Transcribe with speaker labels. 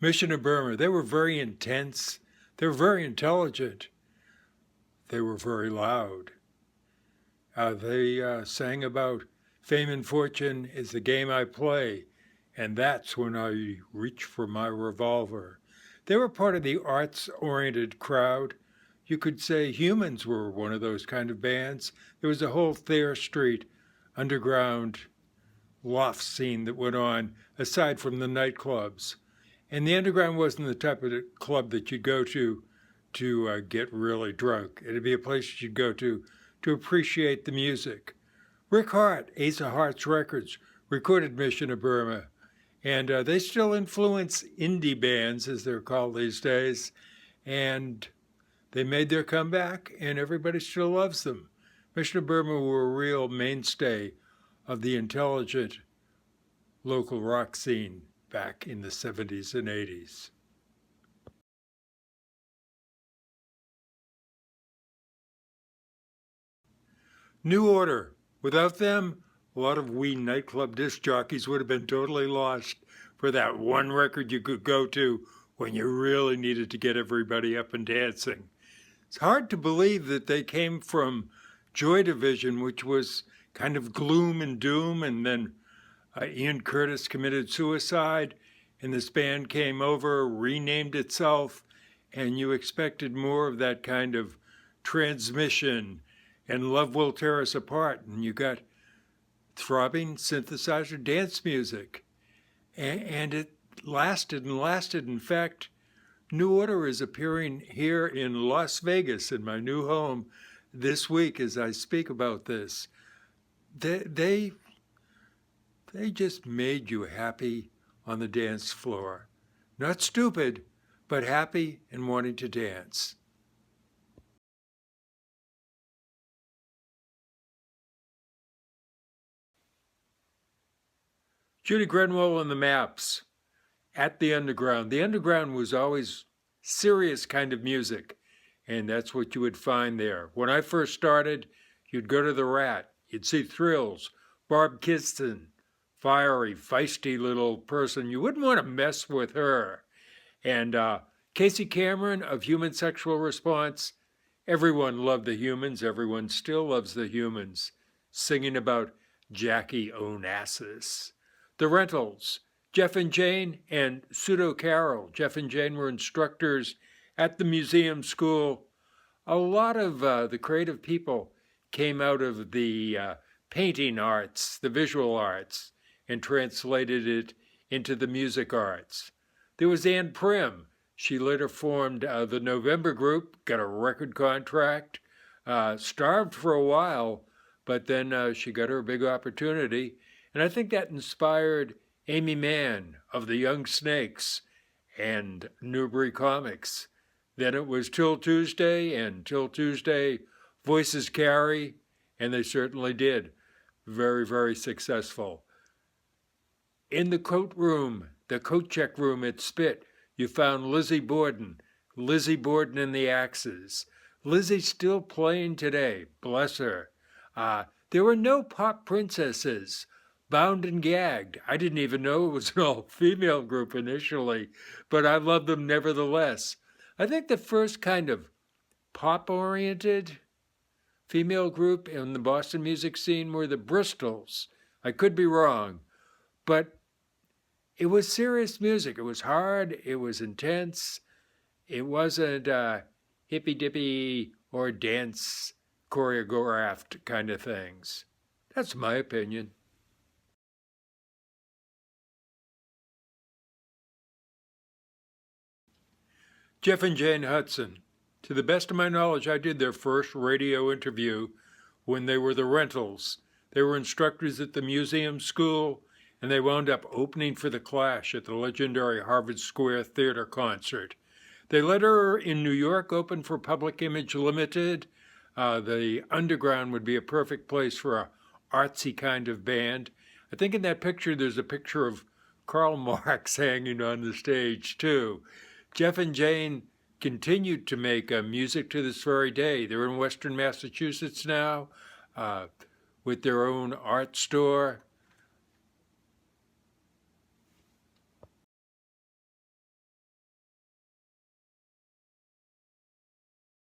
Speaker 1: Mission of Burma, they were very intense. They were very intelligent. They were very loud. They sang about fame and fortune is the game I play, and that's when I reach for my revolver. They were part of the arts-oriented crowd. You could say Humans were one of those kind of bands. There was a whole Thayer Street underground loft scene that went on, aside from the nightclubs. And the underground wasn't the type of club that you'd go to get really drunk. It'd be a place you'd go to appreciate the music. Rick Hart, Ace of Hearts Records, recorded Mission of Burma. And they still influence indie bands, as they're called these days. And they made their comeback, and everybody still loves them. Mission of Burma were a real mainstay of the intelligent local rock scene back in the 70s and 80s. New Order. Without them, a lot of wee nightclub disc jockeys would have been totally lost for that one record you could go to when you really needed to get everybody up and dancing. It's hard to believe that they came from Joy Division, which was kind of gloom and doom, and then Ian Curtis committed suicide, and this band came over, renamed itself, and you expected more of that kind of transmission, and Love Will Tear Us Apart, and you got throbbing synthesizer dance music. And it lasted and lasted. In fact, New Order is appearing here in Las Vegas, in my new home, this week as I speak about this. They just made you happy on the dance floor. Not stupid, but happy and wanting to dance. Judy Grenwell and the Maps at the Underground. The Underground was always serious kind of music, and that's what you would find there. When I first started, you'd go to the Rat, you'd see Thrills, Barb Kiston, fiery, feisty little person. You wouldn't want to mess with her. And Casey Cameron of Human Sexual Response. Everyone loved the Humans. Everyone still loves the Humans. Singing about Jackie Onassis. The Rentals, Jeff and Jane and Pseudo Carol. Jeff and Jane were instructors at the museum school. A lot of the creative people came out of the painting arts, the visual arts, and translated it into the music arts. There was Ann Prim. She later formed the November Group, got a record contract, starved for a while, but then she got her big opportunity. And I think that inspired Amy Mann of the Young Snakes and Newbury Comics. Then it was Till Tuesday, and Till Tuesday, Voices Carry, and they certainly did. Very, very successful. In the coat room, the coat check room at Spit, you found Lizzie Borden and the Axes. Lizzie's still playing today, bless her. There were no pop princesses. Bound and Gagged. I didn't even know it was an all-female group initially, but I loved them nevertheless. I think the first kind of pop-oriented female group in the Boston music scene were the Bristols. I could be wrong, but it was serious music. It was hard. It was intense. It wasn't hippy-dippy or dance choreographed kind of things. That's my opinion. Jeff and Jane Hudson. To the best of my knowledge, I did their first radio interview when they were the Rentals. They were instructors at the museum school, and they wound up opening for The Clash at the legendary Harvard Square Theater concert. They later, in New York, opened for Public Image Limited. The Underground would be a perfect place for a artsy kind of band. I think in that picture, there's a picture of Karl Marx hanging on the stage, too. Jeff and Jane continued to make music to this very day. They're in Western Massachusetts now with their own art store.